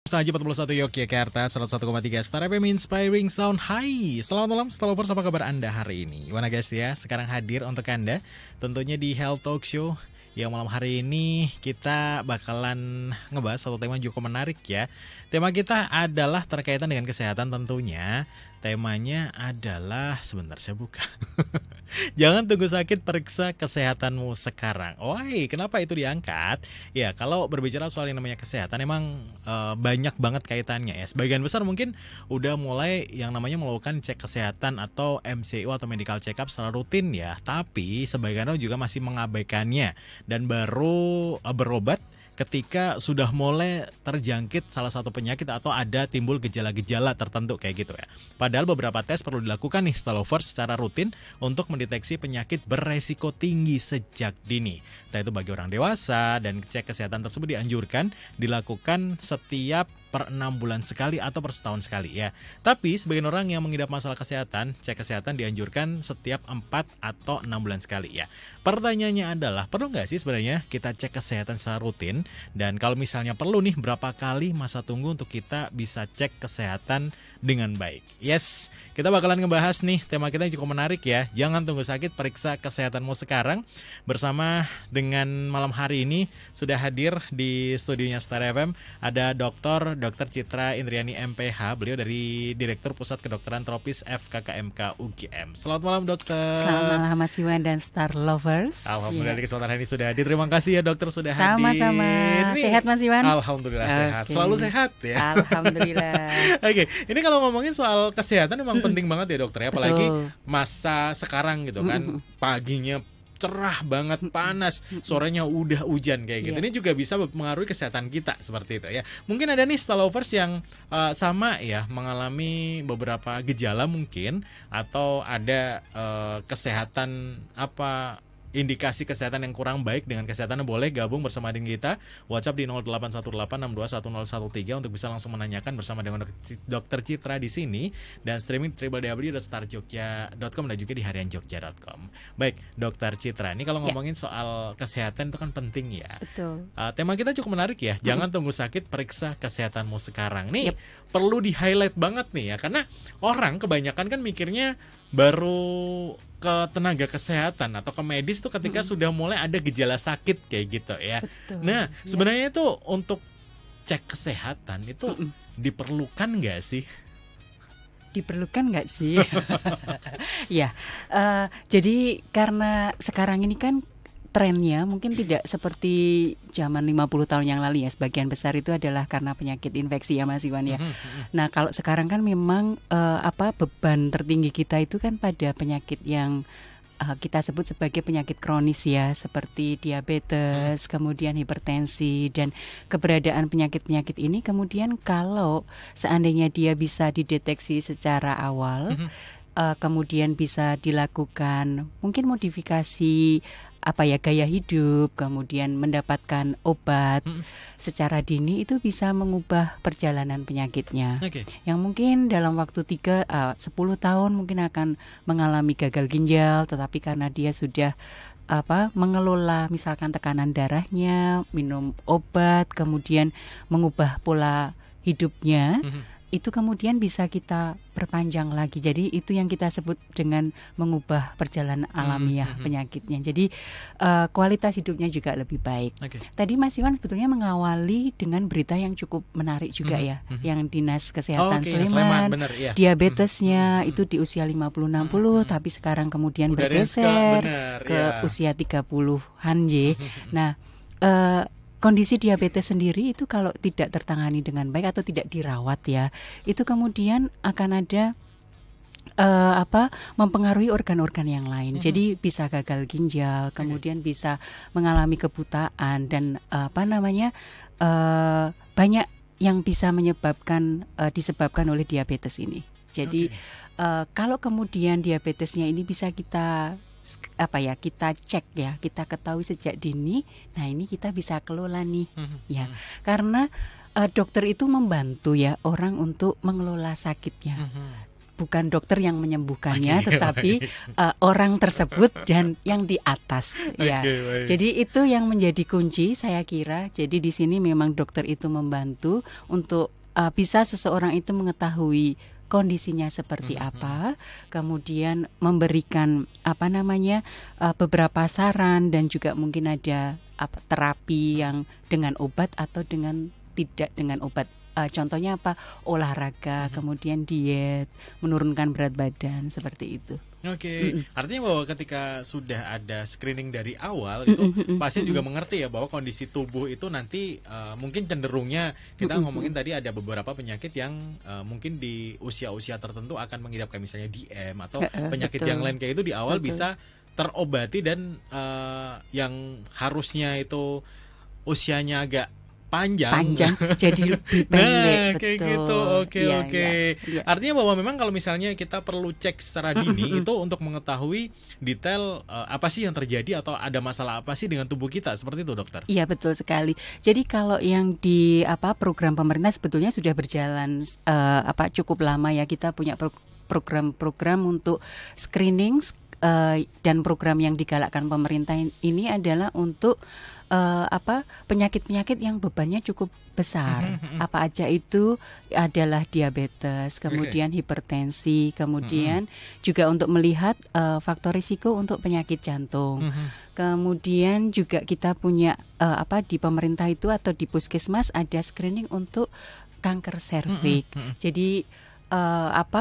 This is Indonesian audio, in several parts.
Saja 41 Yogyakarta 101,3 Star FM Inspiring Sound. Hai, selamat malam Starlovers, apa kabar Anda hari ini? Gimana guys ya, sekarang hadir untuk Anda tentunya di Health Talk Show. Yang malam hari ini kita bakalan ngebahas satu tema cukup menarik ya. Tema kita adalah terkaitan dengan kesehatan tentunya. Temanya adalah, sebentar saya buka. Jangan tunggu sakit, periksa kesehatanmu sekarang. Woi, kenapa itu diangkat? Ya, kalau berbicara soal yang namanya kesehatan emang banyak banget kaitannya ya. Sebagian besar mungkin udah mulai yang namanya melakukan cek kesehatan atau MCU atau medical check up secara rutin ya. Tapi sebagian orang juga masih mengabaikannya dan baru berobat ketika sudah mulai terjangkit salah satu penyakit atau ada timbul gejala-gejala tertentu kayak gitu ya. Padahal beberapa tes perlu dilakukan nih Starlovers secara rutin untuk mendeteksi penyakit beresiko tinggi sejak dini. Nah, itu bagi orang dewasa, dan cek kesehatan tersebut dianjurkan dilakukan setiap per 6 bulan sekali atau per setahun sekali ya. Tapi sebagian orang yang mengidap masalah kesehatan, cek kesehatan dianjurkan setiap 4 atau 6 bulan sekali ya. Pertanyaannya adalah, perlu nggak sih sebenarnya kita cek kesehatan secara rutin? Dan kalau misalnya perlu nih, berapa kali masa tunggu untuk kita bisa cek kesehatan dengan baik? Yes, kita bakalan ngebahas nih, tema kita yang cukup menarik ya. Jangan tunggu sakit, periksa kesehatanmu sekarang. Bersama dengan malam hari ini sudah hadir di studionya Star FM ada Dr. Citra Indriani MPH. Beliau dari Direktur Pusat Kedokteran Tropis FKKMK UGM. Selamat malam dokter. Selamat malam Mas Iwan dan Star Lovers. Alhamdulillah di kesempatan hari ini sudah hadir. Terima kasih ya dokter sudah hadir. Sama-sama. Sehat Mas Iwan? Alhamdulillah sehat. Selalu sehat ya. Alhamdulillah. Oke, ini kalau ngomongin soal kesehatan memang penting banget ya dokter ya. Apalagi Betul. masa sekarang gitu kan. Paginya cerah banget, panas, sorenya udah hujan kayak gitu. Ini juga bisa mempengaruhi kesehatan kita seperti itu ya. Mungkin ada nih Starlovers yang sama ya, mengalami beberapa gejala mungkin, atau ada kesehatan apa, indikasi kesehatan yang kurang baik dengan kesehatannya, boleh gabung bersama dengan kita. WhatsApp di 0818621013 untuk bisa langsung menanyakan bersama dengan Dr. Citra di sini, dan streaming www.starjogja.com dan juga di harianjogja.com. Baik, Dr. Citra, ini kalau ngomongin soal kesehatan itu kan penting ya. Betul. Tema kita cukup menarik ya. Jangan tunggu sakit, periksa kesehatanmu sekarang. Nih perlu di highlight banget nih ya, karena orang kebanyakan kan mikirnya baru ke tenaga kesehatan atau ke medis tuh ketika sudah mulai ada gejala sakit kayak gitu ya. Betul. Nah, sebenarnya itu untuk cek kesehatan itu diperlukan nggak sih? Diperlukan nggak sih? Ya, jadi karena sekarang ini kan trennya mungkin tidak seperti zaman 50 tahun yang lalu ya. Sebagian besar itu adalah karena penyakit infeksi ya Mas Iwan ya. Nah, kalau sekarang kan memang beban tertinggi kita itu kan pada penyakit yang kita sebut sebagai penyakit kronis ya, seperti diabetes, kemudian hipertensi, dan keberadaan penyakit-penyakit ini kemudian kalau seandainya dia bisa dideteksi secara awal, kemudian bisa dilakukan mungkin modifikasi gaya hidup, kemudian mendapatkan obat secara dini, itu bisa mengubah perjalanan penyakitnya. Yang mungkin dalam waktu 10 tahun mungkin akan mengalami gagal ginjal, tetapi karena dia sudah mengelola misalkan tekanan darahnya, minum obat, kemudian mengubah pola hidupnya, itu kemudian bisa kita perpanjang lagi. Jadi itu yang kita sebut dengan mengubah perjalanan alamiah penyakitnya. Jadi kualitas hidupnya juga lebih baik. Tadi Mas Iwan sebetulnya mengawali dengan berita yang cukup menarik juga ya, yang Dinas Kesehatan Sleman, diabetesnya itu di usia 50-60, tapi sekarang kemudian bergeser ke usia 30-an ya. Nah, kondisi diabetes sendiri itu kalau tidak tertangani dengan baik atau tidak dirawat ya, itu kemudian akan ada mempengaruhi organ-organ yang lain. Jadi bisa gagal ginjal, kemudian bisa mengalami kebutaan, dan banyak yang bisa disebabkan oleh diabetes ini. Jadi kalau kemudian diabetesnya ini bisa kita cek ya, kita ketahui sejak dini, nah ini kita bisa kelola nih ya, karena dokter itu membantu ya orang untuk mengelola sakitnya. bukan dokter yang menyembuhkannya, Oke, tetapi baik. orang tersebut dan yang di atas. Ya, Oke, baik. jadi itu yang menjadi kunci saya kira. Jadi di sini memang dokter itu membantu untuk bisa seseorang itu mengetahui kondisinya seperti apa, kemudian memberikan beberapa saran dan juga mungkin ada terapi yang dengan obat atau dengan tidak dengan obat. Contohnya apa? Olahraga, kemudian diet, menurunkan berat badan seperti itu. Oke, artinya bahwa ketika sudah ada screening dari awal itu pasien juga mengerti ya bahwa kondisi tubuh itu nanti mungkin cenderungnya kita ngomongin tadi ada beberapa penyakit yang mungkin di usia-usia tertentu akan mengidap kayak misalnya DM atau penyakit Betul. yang lain kayak itu di awal Betul. bisa terobati dan yang harusnya itu usianya agak panjang jadi lebih pendek. nah, kayak betul. gitu. Oke, Iya, oke. iya. Artinya bahwa memang kalau misalnya kita perlu cek secara dini itu untuk mengetahui detail apa sih yang terjadi atau ada masalah apa sih dengan tubuh kita. Seperti itu, dokter. Iya, betul sekali. Jadi kalau yang di program pemerintah sebetulnya sudah berjalan cukup lama ya. Kita punya program-program untuk screening dan program yang digalakkan pemerintah ini adalah untuk penyakit-penyakit yang bebannya cukup besar. Apa aja itu adalah diabetes, kemudian hipertensi, kemudian juga untuk melihat faktor risiko untuk penyakit jantung. Kemudian juga kita punya di pemerintah itu atau di puskesmas ada screening untuk kanker serviks. Jadi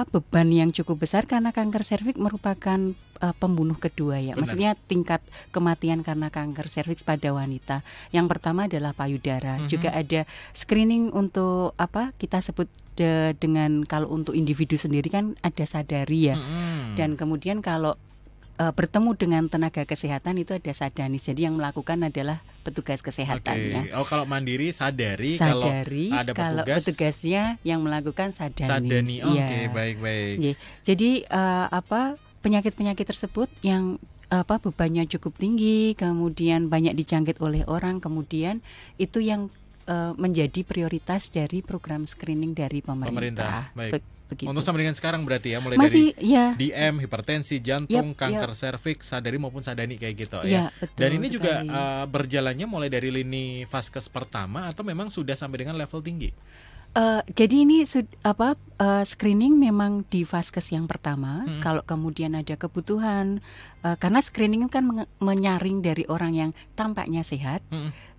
beban yang cukup besar karena kanker serviks merupakan pembunuh kedua ya. Benar. Maksudnya tingkat kematian karena kanker serviks pada wanita. Yang pertama adalah payudara. Juga ada screening untuk kita sebut dengan kalau untuk individu sendiri kan ada sadari ya. Dan kemudian kalau bertemu dengan tenaga kesehatan itu ada sadanis. Jadi yang melakukan adalah petugas kesehatannya. Oke. Oh, kalau mandiri sadari, Sadari, kalau ada kalau petugas petugasnya yang melakukan sadanis. sadani. Iya. Oke, baik-baik. Iya. Jadi penyakit-penyakit tersebut yang bebannya cukup tinggi, kemudian banyak dijangkit oleh orang, kemudian itu yang menjadi prioritas dari program screening dari pemerintah. Baik. Begitu. Untuk sampai dengan sekarang berarti ya, mulai Masih dari ya. DM, hipertensi, jantung, Yap, kanker serviks, sadari maupun sadani kayak gitu Iya, ya. betul Dan ini juga sekali. berjalannya mulai dari lini vaskes pertama atau memang sudah sampai dengan level tinggi? Jadi ini screening memang di vaskes yang pertama. Kalau kemudian ada kebutuhan, karena screening kan menyaring dari orang yang tampaknya sehat,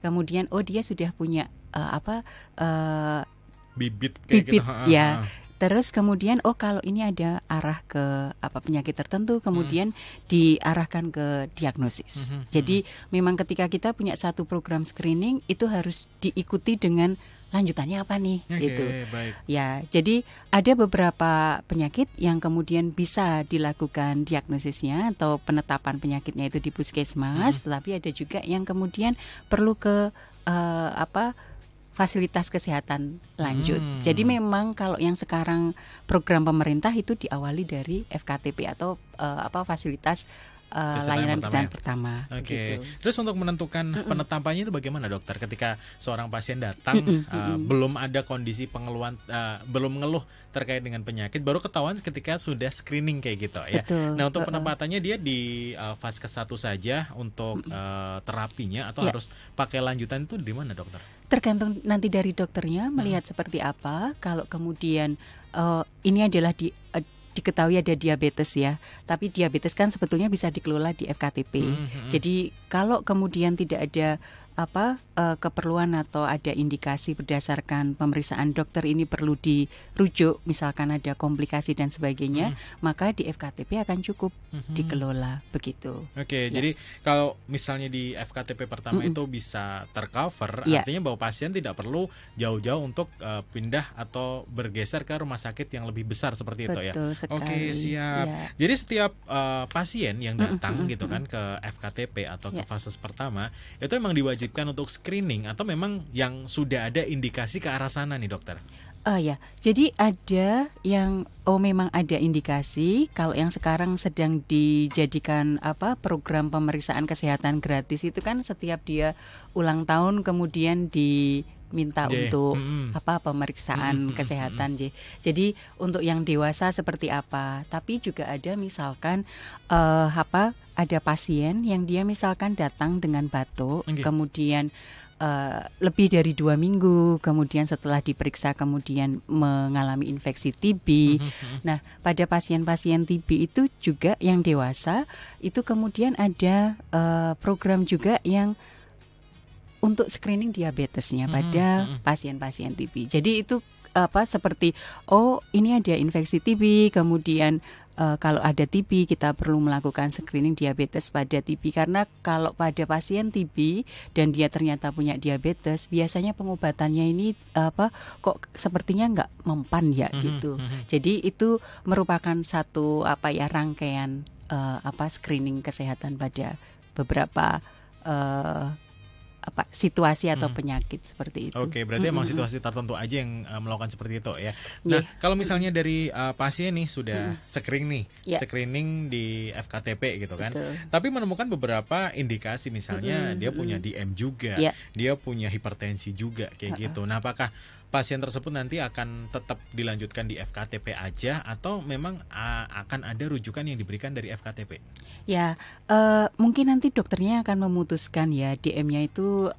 kemudian dia sudah punya Bibit kayak bibit gitu. ya. Terus kemudian kalau ini ada arah ke penyakit tertentu, kemudian diarahkan ke diagnosis. Jadi memang ketika kita punya satu program screening itu harus diikuti dengan lanjutannya apa nih gitu. Baik. Ya, jadi ada beberapa penyakit yang kemudian bisa dilakukan diagnosisnya atau penetapan penyakitnya itu di puskesmas, tetapi ada juga yang kemudian perlu ke fasilitas kesehatan lanjut. Jadi memang kalau yang sekarang program pemerintah itu diawali dari FKTP atau fasilitas layanan kesehatan pertama. Oke. Gitu. Terus untuk menentukan penetapannya itu bagaimana, dokter? Ketika seorang pasien datang belum ada kondisi pengeluhan, belum mengeluh terkait dengan penyakit, baru ketahuan ketika sudah screening kayak gitu ya. Betul. Nah, untuk penempatannya dia di vaskes 1 saja untuk terapinya atau harus pakai lanjutan itu di mana, dokter? Tergantung nanti dari dokternya melihat seperti apa. Kalau kemudian ini adalah diketahui ada diabetes ya, tapi diabetes kan sebetulnya bisa dikelola di FKTP. Jadi kalau kemudian tidak ada keperluan atau ada indikasi berdasarkan pemeriksaan dokter ini perlu dirujuk, misalkan ada komplikasi dan sebagainya, maka di FKTP akan cukup dikelola begitu. Oke, Ya. jadi kalau misalnya di FKTP pertama itu bisa tercover, Ya. artinya bahwa pasien tidak perlu jauh-jauh untuk pindah atau bergeser ke rumah sakit yang lebih besar seperti itu ya. Betul sekali. Oke, siap. Ya. Jadi setiap pasien yang datang gitu kan ke FKTP atau ke Ya. fase pertama itu memang diwajibkan untuk screening atau memang yang sudah ada indikasi ke arah sana nih, dokter? Ya, jadi ada yang memang ada indikasi. Kalau yang sekarang sedang dijadikan program pemeriksaan kesehatan gratis itu kan setiap dia ulang tahun kemudian minta untuk pemeriksaan kesehatan. Jadi untuk yang dewasa seperti apa? Tapi juga ada misalkan ada pasien yang dia misalkan datang dengan batuk, kemudian lebih dari 2 minggu, kemudian setelah diperiksa kemudian mengalami infeksi TB. Nah, pada pasien-pasien TB itu juga yang dewasa itu kemudian ada program juga yang untuk screening diabetesnya pada pasien-pasien TB. Jadi itu seperti ini ada infeksi TB, kemudian kalau ada TB kita perlu melakukan screening diabetes pada TB, karena kalau pada pasien TB dan dia ternyata punya diabetes, biasanya pengobatannya ini kok sepertinya nggak mempan ya gitu. Jadi itu merupakan satu rangkaian screening kesehatan pada beberapa situasi atau penyakit seperti itu. Oke, berarti emang situasi tertentu aja yang melakukan seperti itu ya. Nah, kalau misalnya dari pasien nih sudah screening di FKTP gitu kan. Betul. Tapi menemukan beberapa indikasi misalnya dia punya DM juga, dia punya hipertensi juga kayak gitu. Nah, apakah pasien tersebut nanti akan tetap dilanjutkan di FKTP aja atau memang akan ada rujukan yang diberikan dari FKTP? Ya, mungkin nanti dokternya akan memutuskan ya DM-nya itu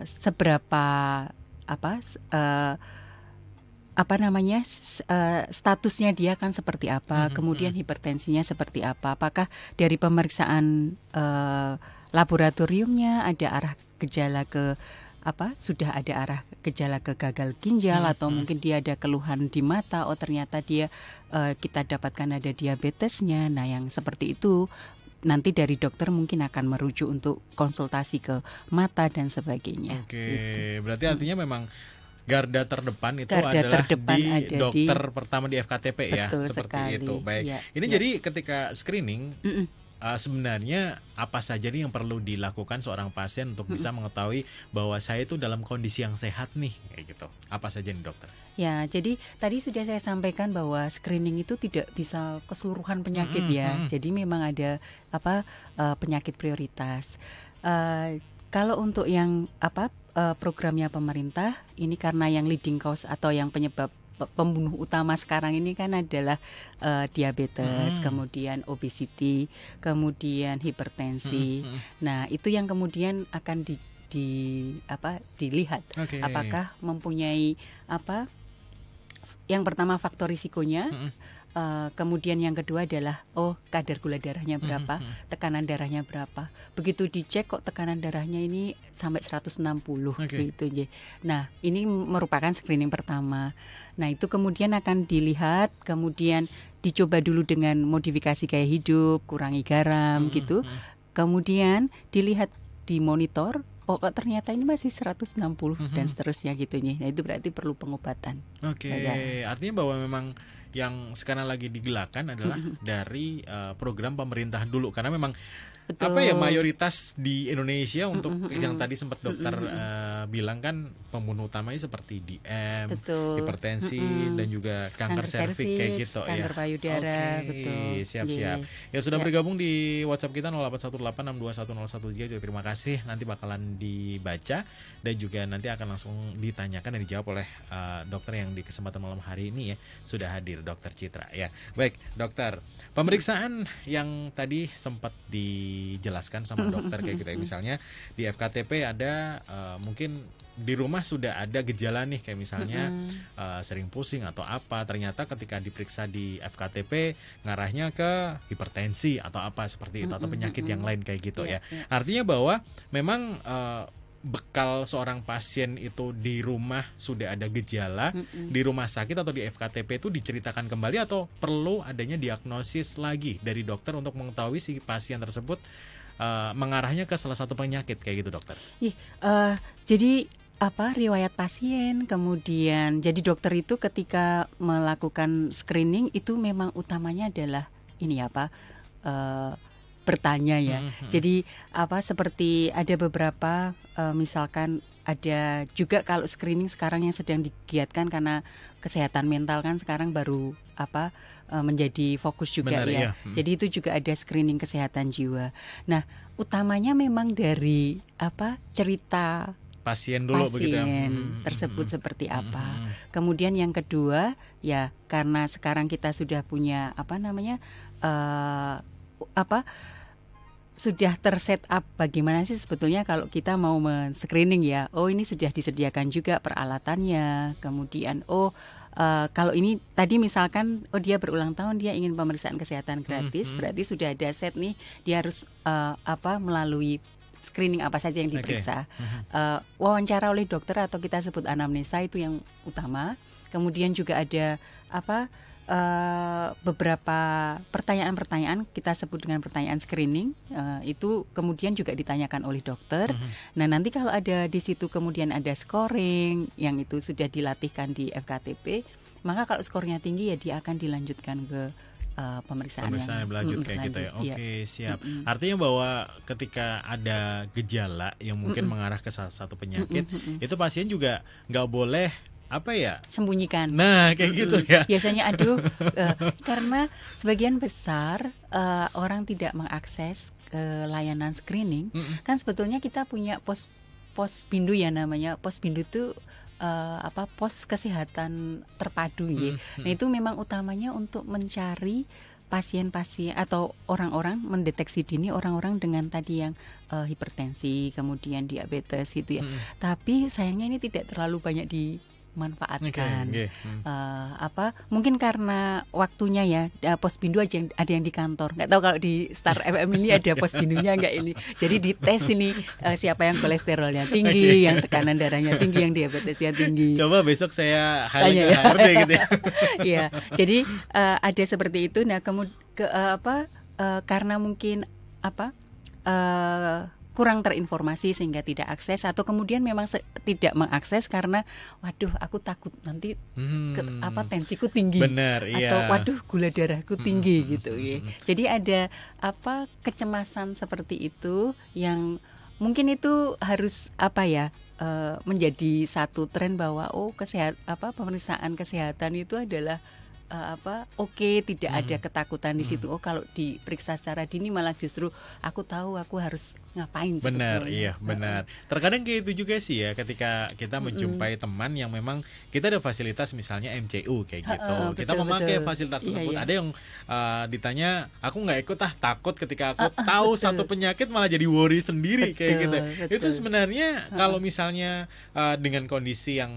seberapa statusnya dia akan seperti apa, kemudian hipertensinya seperti apa, apakah dari pemeriksaan laboratoriumnya ada arah gejala ke sudah ada arah gejala ke gagal ginjal atau mungkin dia ada keluhan di mata, ternyata dia kita dapatkan ada diabetesnya. Nah, yang seperti itu nanti dari dokter mungkin akan merujuk untuk konsultasi ke mata dan sebagainya. Oke, gitu. Berarti artinya memang garda terdepan itu adalah di dokter pertama di FKTP ya, seperti sekali. itu. Baik. Ini jadi ketika screening sebenarnya apa saja nih yang perlu dilakukan seorang pasien untuk bisa mengetahui bahwa saya itu dalam kondisi yang sehat nih, kayak gitu. Apa saja nih dokter? Ya, jadi tadi sudah saya sampaikan bahwa screening itu tidak bisa keseluruhan penyakit ya. Jadi memang ada penyakit prioritas. Kalau untuk yang programnya pemerintah ini karena yang leading cause atau yang penyebab pembunuh utama sekarang ini kan adalah diabetes, kemudian obesity, kemudian hipertensi. Nah, itu yang kemudian akan dilihat apakah mempunyai yang pertama faktor risikonya, kemudian yang kedua adalah kadar gula darahnya berapa, tekanan darahnya berapa. Begitu dicek kok tekanan darahnya ini sampai 160 gitu. Nah, ini merupakan screening pertama. Nah, itu kemudian akan dilihat, kemudian dicoba dulu dengan modifikasi gaya hidup, kurangi garam gitu. Kemudian dilihat di monitor, kok ternyata ini masih 160 dan seterusnya gitu. Nah, itu berarti perlu pengobatan. Oke, artinya bahwa memang yang sekarang lagi digelarkan adalah dari program pemerintah dulu, karena memang mayoritas di Indonesia untuk yang tadi sempat dokter bilang kan pembunuh utamanya seperti DM, hipertensi dan juga kanker serviks kayak gitu kanker ya. payudara, Siap-siap. Ya sudah bergabung di WhatsApp kita 0818621013 juga terima kasih, nanti bakalan dibaca dan juga nanti akan langsung ditanyakan dan dijawab oleh dokter yang di kesempatan malam hari ini ya sudah hadir, Dokter Citra ya. Baik, dokter. Pemeriksaan yang tadi sempat dijelaskan sama dokter kayak gitu ya, misalnya di FKTP ada mungkin di rumah sudah ada gejala nih kayak misalnya sering pusing atau apa, ternyata ketika diperiksa di FKTP ngarahnya ke hipertensi atau apa seperti itu atau penyakit yang lain kayak gitu ya. Artinya bahwa memang bekal seorang pasien itu di rumah sudah ada gejala, di rumah sakit atau di FKTP itu diceritakan kembali atau perlu adanya diagnosis lagi dari dokter untuk mengetahui si pasien tersebut mengarahnya ke salah satu penyakit kayak gitu, dokter? Jadi riwayat pasien, kemudian jadi dokter itu ketika melakukan screening itu memang utamanya adalah ini bertanya ya. Jadi seperti ada beberapa misalkan ada juga kalau screening sekarang yang sedang digiatkan karena kesehatan mental kan sekarang baru menjadi fokus juga. Benar, ya. Jadi itu juga ada screening kesehatan jiwa. Nah, utamanya memang dari cerita pasien dulu begitu ya. Tersebut seperti apa. Kemudian yang kedua ya karena sekarang kita sudah punya sudah terset up bagaimana sih sebetulnya kalau kita mau men-screening ya. Oh ini sudah disediakan juga peralatannya. Kemudian kalau ini tadi misalkan dia berulang tahun dia ingin pemeriksaan kesehatan gratis, berarti sudah ada set nih dia harus melalui screening apa saja yang diperiksa. Wawancara oleh dokter atau kita sebut anamnesa itu yang utama. Kemudian juga ada beberapa pertanyaan-pertanyaan kita sebut dengan pertanyaan screening, itu kemudian juga ditanyakan oleh dokter. Nah nanti kalau ada di situ kemudian ada scoring yang itu sudah dilatihkan di FKTP, maka kalau skornya tinggi ya dia akan dilanjutkan ke pemeriksaan yang berlanjut kayak gitu ya. Oke, siap. Artinya bahwa ketika ada gejala yang mungkin mengarah ke satu penyakit, itu pasien juga nggak boleh sembunyikan. Nah, kayak gitu ya. Biasanya karena sebagian besar orang tidak mengakses layanan screening. Kan sebetulnya kita punya pos bindu ya namanya. Pos bindu itu pos kesehatan terpadu ya. Nah, itu memang utamanya untuk mencari pasien-pasien atau orang-orang mendeteksi dini orang-orang dengan tadi yang hipertensi, kemudian diabetes gitu ya. Tapi sayangnya ini tidak terlalu banyak dimanfaatkan. Mungkin karena waktunya ya, pos bindu ada yang di kantor. Nggak tahu kalau di Star FM ini ada pos bindunya nggak ini. Jadi dites ini siapa yang kolesterolnya tinggi, yang tekanan darahnya tinggi, yang diabetesnya tinggi. Coba besok saya tanya ke HRD gitu ya. Iya, jadi ada seperti itu. Nah karena mungkin kurang terinformasi sehingga tidak akses, atau kemudian memang tidak mengakses karena waduh aku takut nanti tensiku tinggi. Benar, atau waduh gula darahku tinggi gitu ya. Jadi ada kecemasan seperti itu yang mungkin itu harus menjadi satu tren bahwa pemeriksaan kesehatan itu adalah tidak ada ketakutan di situ. Kalau diperiksa secara dini malah justru aku tahu aku harus ngapain sebetulnya. Benar, iya benar. Terkadang kayak itu juga sih ya, ketika kita menjumpai teman yang memang kita ada fasilitas misalnya MCU kayak gitu. Kita memakai fasilitas tersebut. Ada yang ditanya, aku nggak ikut takut ketika aku tahu satu penyakit malah jadi worry sendiri kayak gitu. Itu sebenarnya kalau misalnya dengan kondisi yang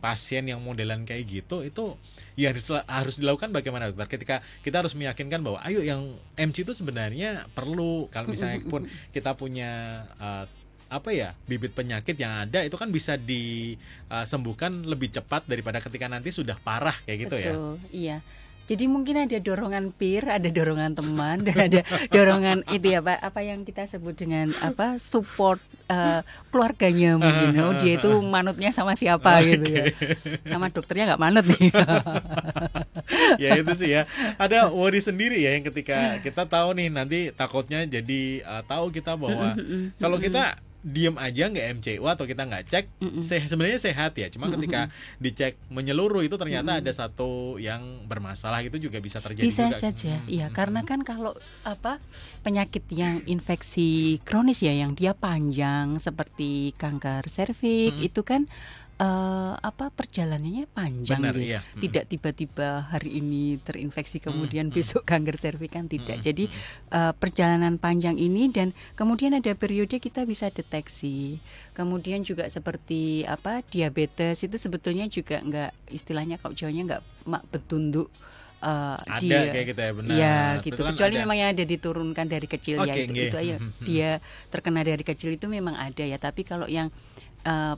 pasien yang modelan kayak gitu, itu ya harus dilakukan bagaimana dokter? Ketika kita harus meyakinkan bahwa ayo yang MC itu sebenarnya perlu, kalau misalnya pun kita punya bibit penyakit yang ada itu kan bisa disembuhkan lebih cepat daripada ketika nanti sudah parah kayak gitu. Betul, ya. Iya. Jadi mungkin ada dorongan peer, ada dorongan teman, dan ada dorongan itu ya apa yang kita sebut dengan support keluarganya mungkin. Dia itu manutnya sama siapa gitu ya. Sama dokternya nggak manut nih. Ya itu sih ya. Ada worry sendiri ya yang ketika kita tahu nih nanti takutnya jadi tahu kita bahwa kalau kita diem aja nggak MCU atau kita nggak cek sebenarnya sehat ya, cuma ketika dicek menyeluruh itu ternyata ada satu yang bermasalah, itu juga bisa terjadi bisa juga. Saja iya karena kan kalau penyakit yang infeksi kronis ya yang dia panjang seperti kanker serviks itu kan perjalanannya panjang. Benar, ya. Iya. Tidak tiba-tiba hari ini terinfeksi kemudian besok kanker serviks kan tidak. Jadi perjalanan panjang ini dan kemudian ada periode kita bisa deteksi. Kemudian juga seperti diabetes itu sebetulnya juga nggak, istilahnya kalau Jawanya nggak betunduk. Ada kayak gitu ya, benar. Ya gitu. Kan kecuali memang yang ada diturunkan dari kecil ya itu aja. Dia terkena dari kecil itu memang ada ya. Tapi kalau yang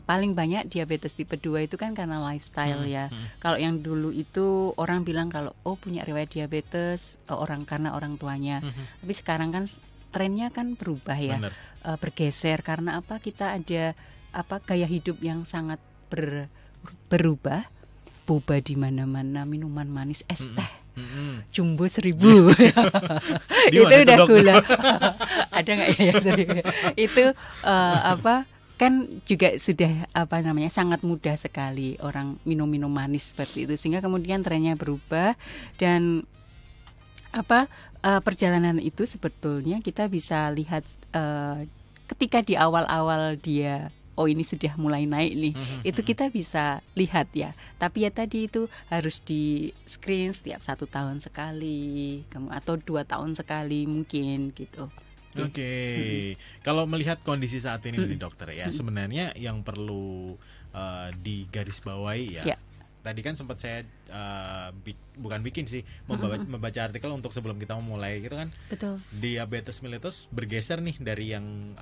paling banyak diabetes tipe 2 itu kan karena lifestyle ya. Kalau yang dulu itu orang bilang kalau punya riwayat diabetes karena orang tuanya. Tapi sekarang kan trennya kan berubah ya. Bergeser karena kita ada gaya hidup yang sangat berubah. Boba di mana-mana, minuman manis, es teh. Jumbo 1000 itu udah gula. Ada nggak ya itu kan juga sudah sangat mudah sekali orang minum manis seperti itu, sehingga kemudian trennya berubah dan perjalanan itu sebetulnya kita bisa lihat ketika di awal-awal dia oh ini sudah mulai naik nih. Itu kita bisa lihat ya. Tapi ya tadi itu harus di screen setiap 1 tahun sekali atau 2 tahun sekali mungkin gitu. Oke. Kalau melihat kondisi saat ini nih dokter ya, sebenarnya yang perlu digarisbawahi ya. Tadi kan sempat saya bukan bikin sih, membaca artikel untuk sebelum kita memulai gitu kan. Betul. Diabetes mellitus bergeser nih dari yang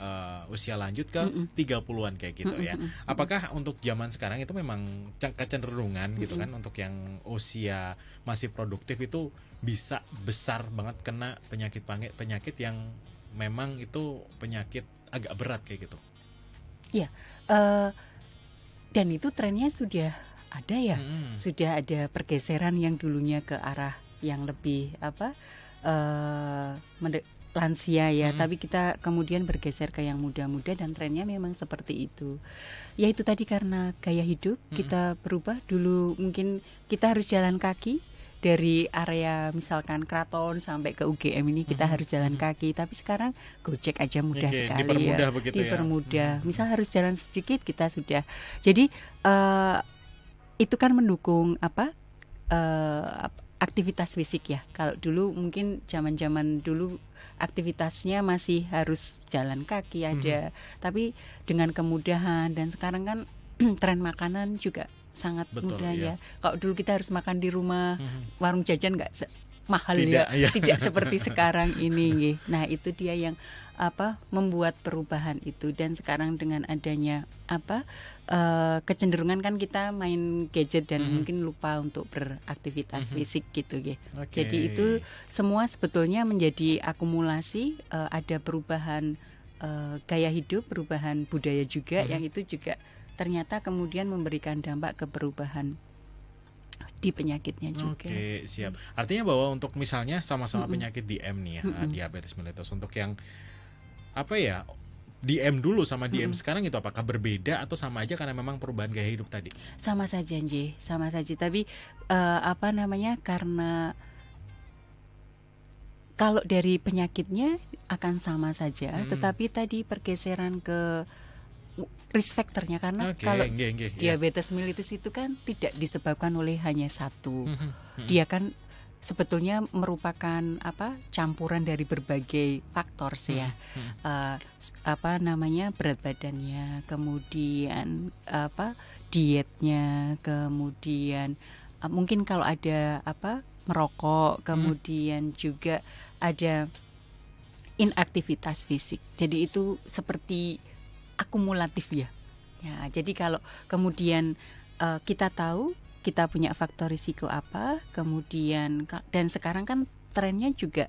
usia lanjut ke 30-an kayak gitu ya. Apakah untuk zaman sekarang itu memang kecenderungan gitu kan untuk yang usia masih produktif itu bisa besar banget kena penyakit yang memang itu penyakit agak berat kayak gitu? Iya. Dan itu trennya sudah ada ya, sudah ada pergeseran yang dulunya ke arah yang lebih lansia ya, tapi kita kemudian bergeser ke yang muda-muda dan trennya memang seperti itu. Ya itu tadi karena gaya hidup kita berubah. Dulu mungkin kita harus jalan kaki dari area misalkan Kraton sampai ke UGM ini kita harus jalan kaki, tapi sekarang Gojek aja mudah sekali dipermudah ya, begitu dipermudah. Misal harus jalan sedikit kita sudah. Jadi itu kan mendukung aktivitas fisik ya. Kalau dulu mungkin zaman-zaman dulu aktivitasnya masih harus jalan kaki ada, tapi dengan kemudahan dan sekarang kan tren makanan juga sangat mudah ya. Kalau dulu kita harus makan di rumah, warung jajan nggak mahal tidak seperti sekarang ini. Nah itu dia yang membuat perubahan itu, dan sekarang dengan adanya kecenderungan kan kita main gadget dan mungkin lupa untuk beraktivitas fisik gitu ya. Jadi itu semua sebetulnya menjadi akumulasi, ada perubahan gaya hidup, perubahan budaya juga yang itu juga ternyata kemudian memberikan dampak ke perubahan di penyakitnya juga. Oke, siap. Artinya bahwa untuk misalnya sama-sama penyakit DM nih ya, diabetes mellitus, untuk yang DM dulu sama DM sekarang itu apakah berbeda atau sama aja karena memang perubahan gaya hidup tadi? Sama saja Nji, sama saja. Tapi karena kalau dari penyakitnya akan sama saja, tetapi tadi pergeseran ke risk factornya karena kalau diabetes mellitus itu kan tidak disebabkan oleh hanya satu. Dia kan sebetulnya merupakan campuran dari berbagai faktor sih ya. Berat badannya, kemudian dietnya, kemudian mungkin kalau ada merokok, kemudian juga ada inaktivitas fisik. Jadi itu seperti akumulatif ya. Jadi kalau kemudian kita tahu kita punya faktor risiko apa, kemudian dan sekarang kan trennya juga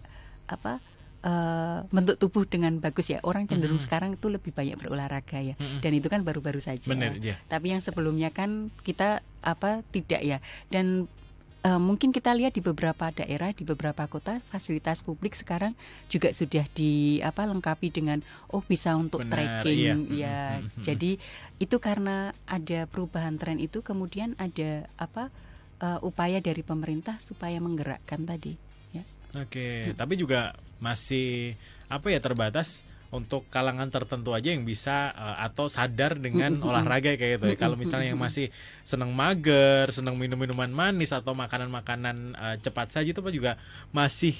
bentuk tubuh dengan bagus ya. Orang cenderung sekarang itu lebih banyak berolahraga ya. Dan itu kan baru-baru saja. Benar, ya. Tapi yang sebelumnya kan kita tidak ya. Dan mungkin kita lihat di beberapa daerah, di beberapa kota, fasilitas publik sekarang juga sudah lengkapi dengan bisa untuk tracking ya. Jadi itu karena ada perubahan tren itu, kemudian ada upaya dari pemerintah supaya menggerakkan tadi ya. Oke, tapi juga masih terbatas untuk kalangan tertentu aja yang bisa atau sadar dengan olahraga kayak gitu ya. Kalau misalnya yang masih senang mager, senang minum minuman manis atau makanan-makanan cepat saja itu juga masih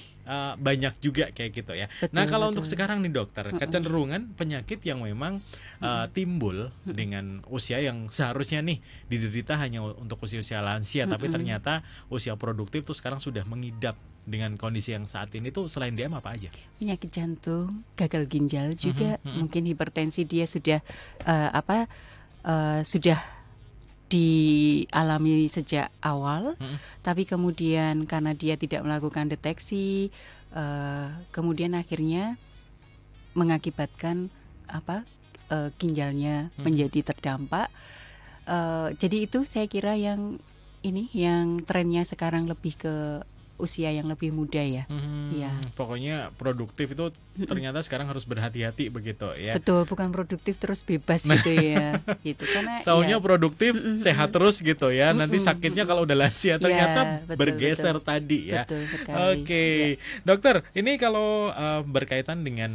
banyak juga kayak gitu ya. Nah kalau untuk sekarang nih dokter, kecenderungan penyakit yang memang timbul dengan usia yang seharusnya nih diderita hanya untuk usia-usia lansia, tapi ternyata usia produktif tuh sekarang sudah mengidap dengan kondisi yang saat ini tuh selain DM apa aja? Penyakit jantung, gagal ginjal juga, mungkin hipertensi dia sudah sudah dialami sejak awal, tapi kemudian karena dia tidak melakukan deteksi, kemudian akhirnya mengakibatkan ginjalnya menjadi terdampak. Jadi itu saya kira yang trennya sekarang lebih ke usia yang lebih muda ya. Ya. Pokoknya produktif itu ternyata sekarang harus berhati-hati begitu ya. Betul, bukan produktif terus bebas gitu ya. Gitu karena taunya produktif sehat terus gitu ya. Nanti sakitnya kalau udah lansia ternyata bergeser tadi ya. Oke. Dokter, ini kalau berkaitan dengan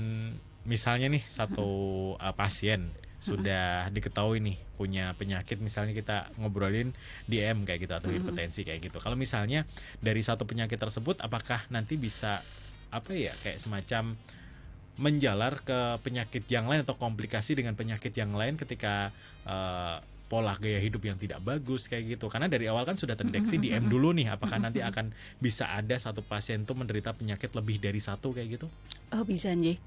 misalnya nih satu pasien sudah diketahui nih punya penyakit, misalnya kita ngobrolin DM kayak gitu atau hipertensi kayak gitu. Kalau misalnya dari satu penyakit tersebut, apakah nanti bisa apa ya, kayak semacam menjalar ke penyakit yang lain atau komplikasi dengan penyakit yang lain ketika pola gaya hidup yang tidak bagus kayak gitu? Karena dari awal kan sudah terdeteksi DM dulu nih, apakah nanti akan bisa ada satu pasien tuh menderita penyakit lebih dari satu kayak gitu? Oh bisa nih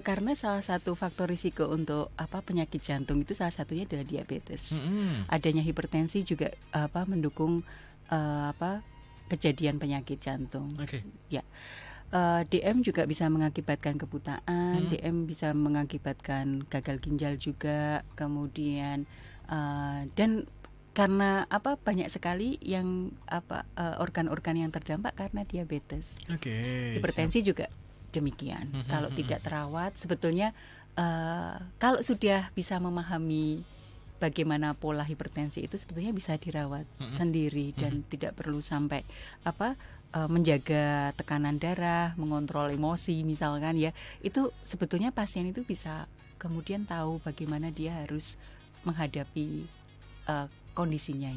karena salah satu faktor risiko untuk penyakit jantung itu salah satunya adalah diabetes. Adanya hipertensi juga mendukung kejadian penyakit jantung. Ya. DM juga bisa mengakibatkan kebutaan, DM bisa mengakibatkan gagal ginjal juga, kemudian dan karena banyak sekali yang organ-organ yang terdampak karena diabetes. Hipertensi juga demikian. Kalau tidak terawat, sebetulnya kalau sudah bisa memahami bagaimana pola hipertensi itu, sebetulnya bisa dirawat sendiri dan tidak perlu sampai menjaga tekanan darah, mengontrol emosi misalkan ya. Itu sebetulnya pasien itu bisa kemudian tahu bagaimana dia harus menghadapi kondisinya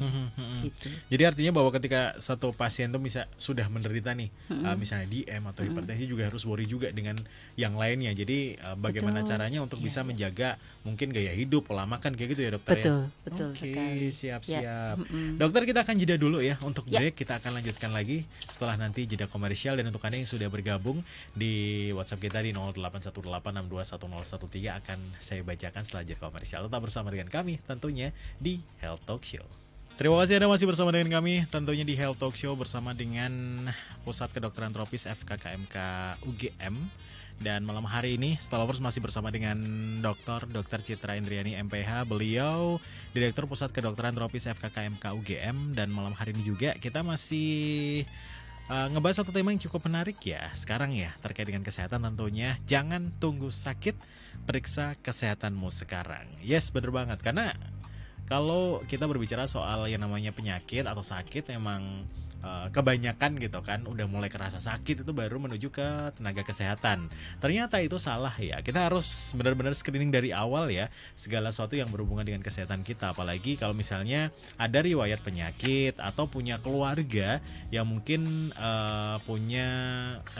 gitu. Jadi artinya bahwa ketika satu pasien tuh sudah menderita nih, misalnya DM atau hipertensi, juga harus worry juga dengan yang lainnya. Jadi bagaimana caranya untuk bisa menjaga mungkin gaya hidup, pola makan kayak gitu ya dokter? Betul sekali. Siap-siap. Dokter, kita akan jeda dulu ya untuk break. Kita akan lanjutkan lagi setelah nanti jeda komersial. Dan untuk Anda yang sudah bergabung di WhatsApp kita di 0818621013 akan saya bacakan setelah jeda komersial. Tetap bersama dengan kami tentunya di Health Talk Show. Terima kasih Anda masih bersama dengan kami tentunya di Health Talk Show bersama dengan Pusat Kedokteran Tropis FKKMK UGM. Dan malam hari ini Stalovers masih bersama dengan Dr. Citra Indriani MPH. Beliau Direktur Pusat Kedokteran Tropis FKKMK UGM. Dan malam hari ini juga kita masih ngebahas satu tema yang cukup menarik ya sekarang ya, terkait dengan kesehatan tentunya. Jangan tunggu sakit, periksa kesehatanmu sekarang. Yes, bener banget. Karena kalau kita berbicara soal yang namanya penyakit atau sakit, emang kebanyakan gitu kan udah mulai kerasa sakit itu baru menuju ke tenaga kesehatan. Ternyata itu salah ya. Kita harus benar-benar screening dari awal ya segala sesuatu yang berhubungan dengan kesehatan kita. Apalagi kalau misalnya ada riwayat penyakit atau punya keluarga yang mungkin punya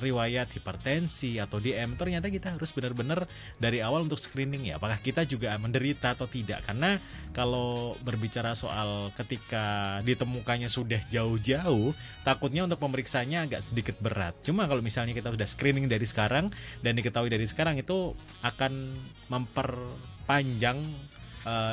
riwayat hipertensi atau DM, ternyata kita harus benar-benar dari awal untuk screening ya, apakah kita juga menderita atau tidak. Karena kalau berbicara soal ketika ditemukannya sudah jauh-jauh, takutnya untuk pemeriksanya agak sedikit berat. Cuma kalau misalnya kita sudah screening dari sekarang dan diketahui dari sekarang, itu akan memperpanjang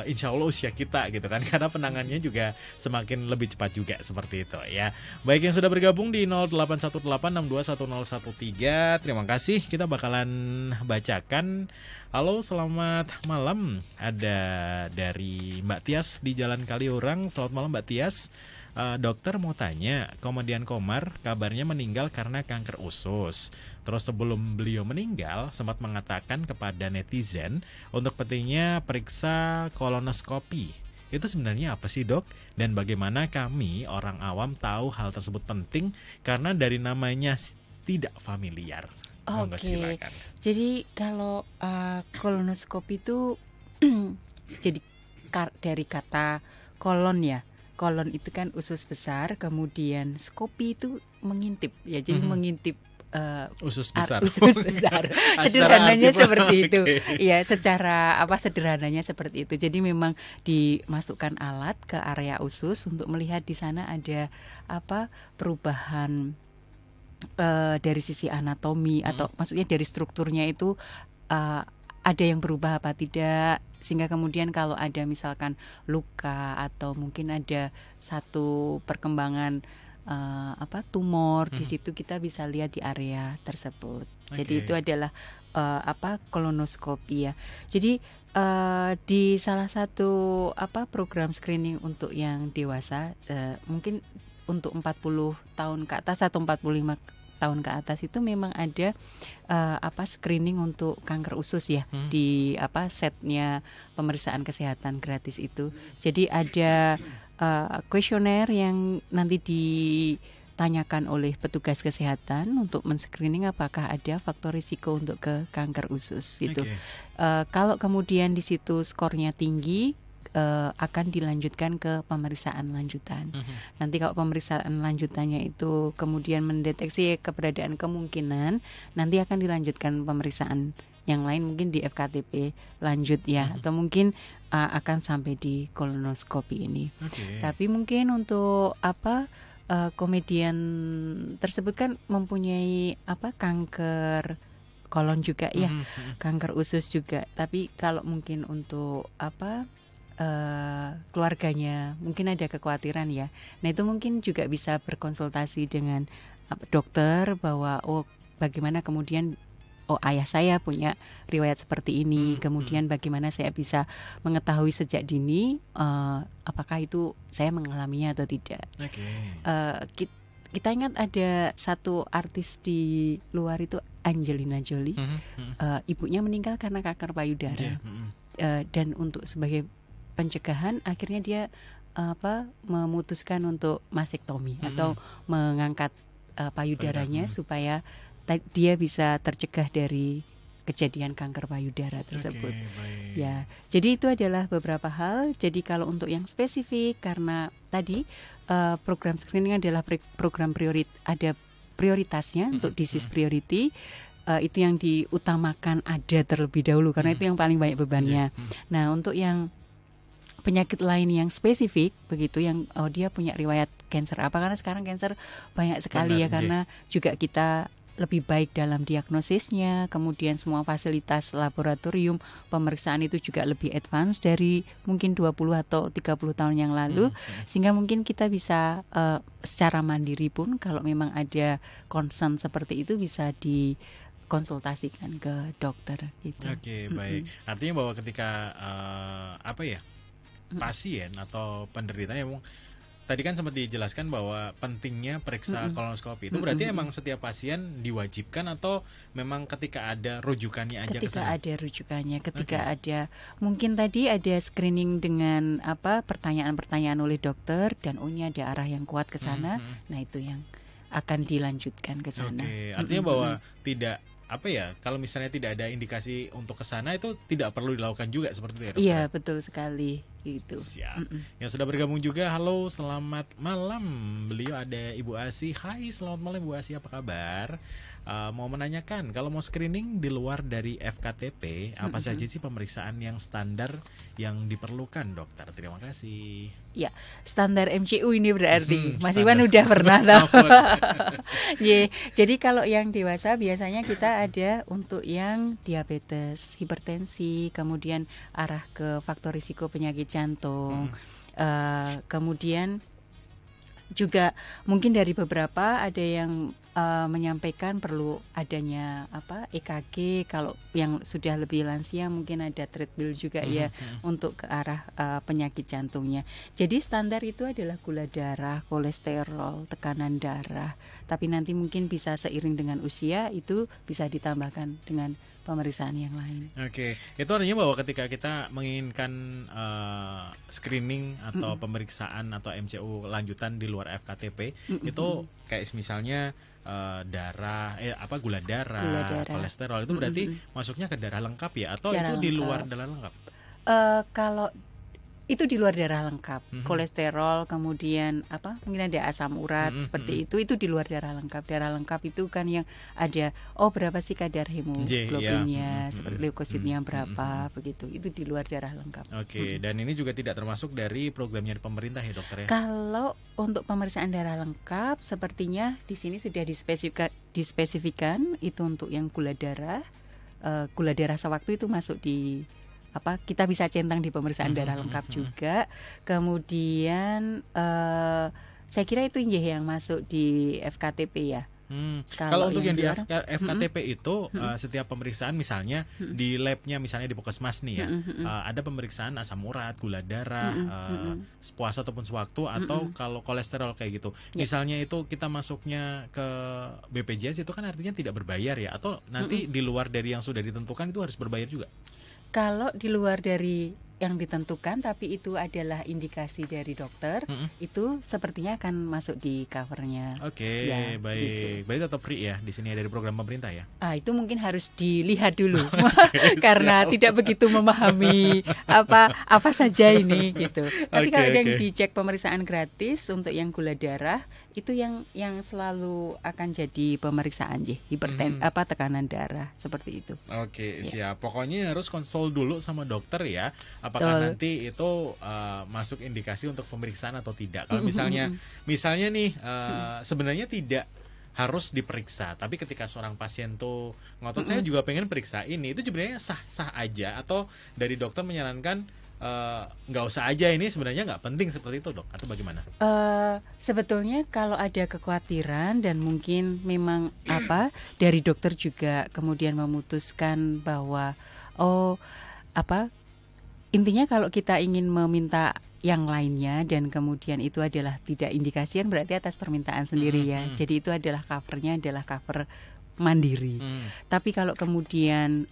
insya Allah usia kita gitu kan, karena penanganannya juga semakin lebih cepat juga seperti itu ya. Baik, yang sudah bergabung di 0818621013, terima kasih. Kita bakalan bacakan. Halo, selamat malam. Ada dari Mbak Tias di Jalan Kaliurang. Selamat malam Mbak Tias. Dokter mau tanya, Komedian Komar kabarnya meninggal karena kanker usus. Terus sebelum beliau meninggal sempat mengatakan kepada netizen untuk pentingnya periksa kolonoskopi. Itu sebenarnya apa sih dok? Dan bagaimana kami orang awam tahu hal tersebut penting karena dari namanya tidak familiar? Oke. Jadi kalau kolonoskopi itu jadi dari kata kolon ya. Kolon itu kan usus besar, kemudian skopi itu mengintip ya, jadi mengintip usus besar. Sederhananya seperti itu. Ya, secara sederhananya seperti itu. Jadi memang dimasukkan alat ke area usus untuk melihat di sana ada perubahan dari sisi anatomi atau maksudnya dari strukturnya itu ada yang berubah apa tidak, sehingga kemudian kalau ada misalkan luka atau mungkin ada satu perkembangan tumor di situ, kita bisa lihat di area tersebut. Jadi itu adalah kolonoskopi ya. Jadi di salah satu program screening untuk yang dewasa, mungkin untuk 40 tahun ke atas atau 45 tahun ke atas itu memang ada screening untuk kanker usus ya, di setnya pemeriksaan kesehatan gratis itu. Jadi ada kuesioner yang nanti ditanyakan oleh petugas kesehatan untuk men-screening apakah ada faktor risiko untuk ke kanker usus gitu. Kalau kemudian di situ skornya tinggi, akan dilanjutkan ke pemeriksaan lanjutan. Nanti kalau pemeriksaan lanjutannya itu kemudian mendeteksi keberadaan kemungkinan, nanti akan dilanjutkan pemeriksaan yang lain mungkin di FKTP lanjut ya, atau mungkin akan sampai di kolonoskopi ini. Tapi mungkin untuk komedian tersebut kan mempunyai kanker kolon juga ya, kanker usus juga. Tapi kalau mungkin untuk keluarganya mungkin ada kekhawatiran ya. Nah itu mungkin juga bisa berkonsultasi dengan dokter bahwa bagaimana kemudian ayah saya punya riwayat seperti ini. Kemudian bagaimana saya bisa mengetahui sejak dini apakah itu saya mengalaminya atau tidak. Kita ingat ada satu artis di luar itu Angelina Jolie. Ibunya meninggal karena kanker payudara. Dan untuk sebagai pencegahan akhirnya dia memutuskan untuk mastektomi atau mengangkat payudaranya supaya dia bisa tercegah dari kejadian kanker payudara tersebut. Ya, jadi itu adalah beberapa hal. Jadi kalau untuk yang spesifik karena tadi program screening adalah program ada prioritasnya untuk disease priority. Itu yang diutamakan ada terlebih dahulu karena itu yang paling banyak bebannya. Nah, untuk yang penyakit lain yang spesifik begitu yang dia punya riwayat kanker apa, karena sekarang kanker banyak sekali karena juga kita lebih baik dalam diagnosisnya, kemudian semua fasilitas laboratorium pemeriksaan itu juga lebih advance dari mungkin 20 atau 30 tahun yang lalu, sehingga mungkin kita bisa secara mandiri pun kalau memang ada concern seperti itu bisa dikonsultasikan ke dokter gitu. Baik. Artinya bahwa ketika pasien atau penderita yang tadi kan sempat dijelaskan bahwa pentingnya periksa kolonoskopi itu berarti emang setiap pasien diwajibkan atau memang ketika ada rujukannya aja ketika kesana? Ada rujukannya, ketika ada mungkin tadi ada screening dengan pertanyaan-pertanyaan oleh dokter dan ini ada arah yang kuat ke sana, nah itu yang akan dilanjutkan ke sana. Artinya bahwa tidak kalau misalnya tidak ada indikasi untuk ke sana itu tidak perlu dilakukan juga seperti itu ya, dokter? Iya, betul sekali gitu. Siap. Yang sudah bergabung juga, halo, selamat malam. Beliau ada Ibu Asih. Hai, selamat malam Ibu Asih, apa kabar? Mau menanyakan, kalau mau screening di luar dari FKTP, apa saja sih pemeriksaan yang standar yang diperlukan, dokter? Terima kasih. Ya, standar MCU ini berarti Mas Iwan udah pernah tahu. Jadi kalau yang dewasa biasanya kita ada untuk yang diabetes, hipertensi, kemudian arah ke faktor risiko penyakit jantung, kemudian juga mungkin dari beberapa ada yang menyampaikan perlu adanya EKG. Kalau yang sudah lebih lansia mungkin ada treadmill juga ya untuk ke arah penyakit jantungnya. Jadi standar itu adalah gula darah, kolesterol, tekanan darah. Tapi nanti mungkin bisa seiring dengan usia itu bisa ditambahkan dengan pemeriksaan yang lain. Itu artinya bahwa ketika kita menginginkan screening atau pemeriksaan atau MCU lanjutan di luar FKTP, itu kayak misalnya gula darah, kolesterol itu berarti masuknya ke darah lengkap ya, atau darah itu lengkap. Di luar darah lengkap? Kalau itu di luar darah lengkap, kolesterol, kemudian mungkin ada asam urat seperti itu di luar darah lengkap. Darah lengkap itu kan yang ada berapa sih kadar hemoglobinnya, seperti leukositnya berapa, begitu. Itu di luar darah lengkap. Dan ini juga tidak termasuk dari programnya pemerintah ya, dokter ya? Kalau untuk pemeriksaan darah lengkap, sepertinya di sini sudah dispesifikan itu untuk yang gula darah sewaktu itu masuk di kita bisa centang di pemeriksaan darah lengkap juga. Kemudian saya kira itu yang masuk di FKTP ya. Kalau untuk yang di FKTP itu setiap pemeriksaan misalnya di labnya misalnya di Puskesmas nih ya, ada pemeriksaan asam urat, gula darah, puasa ataupun sewaktu, atau kalau kolesterol kayak gitu. Misalnya itu kita masuknya ke BPJS itu kan artinya tidak berbayar ya, atau nanti di luar dari yang sudah ditentukan itu harus berbayar juga? Kalau di luar dari yang ditentukan, tapi itu adalah indikasi dari dokter, itu sepertinya akan masuk di covernya. Oke, Ya, baik. gitu. Berarti tetap free ya di sini, dari program pemerintah ya. Itu mungkin harus dilihat dulu karena siap. tidak begitu memahami apa saja ini gitu. Tapi Oke, kalau ada yang oke. dicek pemeriksaan gratis untuk yang gula darah, itu yang selalu akan jadi pemeriksaan tekanan darah seperti itu. Oke, Ya. siap. Pokoknya harus konsul dulu sama dokter ya. Apakah Betul. nanti itu masuk indikasi untuk pemeriksaan atau tidak. Kalau misalnya nih sebenarnya tidak harus diperiksa, tapi ketika seorang pasien tuh ngotot saya juga pengen periksa ini, itu sebenarnya sah-sah aja, atau dari dokter menyarankan nggak usah aja, ini sebenarnya nggak penting seperti itu, dok, atau bagaimana? Sebetulnya kalau ada kekhawatiran dan mungkin memang dari dokter juga kemudian memutuskan bahwa intinya kalau kita ingin meminta yang lainnya dan kemudian itu adalah tidak indikasian, berarti atas permintaan sendiri ya. Jadi itu adalah covernya adalah cover mandiri. Tapi kalau kemudian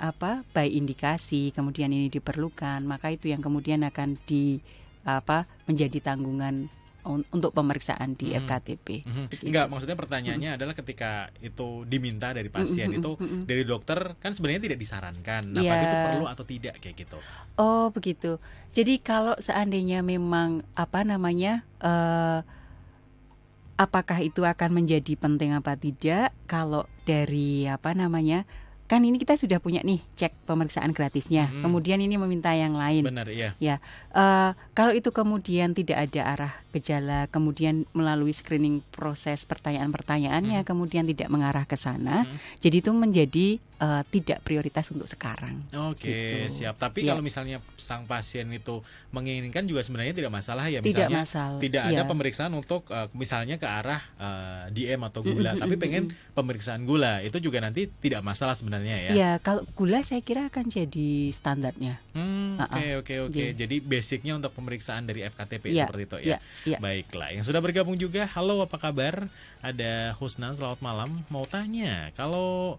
by indikasi kemudian ini diperlukan, maka itu yang kemudian akan menjadi tanggungan untuk pemeriksaan di FKTP. Enggak, maksudnya pertanyaannya adalah ketika itu diminta dari pasien itu dari dokter kan sebenarnya tidak disarankan. Nah, apakah itu perlu atau tidak kayak gitu? Oh, begitu. Jadi kalau seandainya memang apakah itu akan menjadi penting apa tidak, kalau dari kan ini kita sudah punya nih cek pemeriksaan gratisnya, kemudian ini meminta yang lain. Benar, iya. Ya, kalau itu kemudian tidak ada arah gejala, kemudian melalui screening proses pertanyaan-pertanyaannya, kemudian tidak mengarah ke sana, jadi itu menjadi tidak prioritas untuk sekarang. Oke, gitu. siap. Tapi kalau misalnya sang pasien itu menginginkan juga sebenarnya tidak masalah ya. Tidak Misalnya masalah. tidak ada pemeriksaan untuk misalnya ke arah DM atau gula, tapi pengen pemeriksaan gula, itu juga nanti tidak masalah sebenarnya ya. Ya, kalau gula saya kira akan jadi standarnya. Oke. Jadi basicnya untuk pemeriksaan dari FKTP Ya, seperti itu ya. ya. Baiklah, yang sudah bergabung juga, halo, apa kabar? Ada Husna, selamat malam. Mau tanya, kalau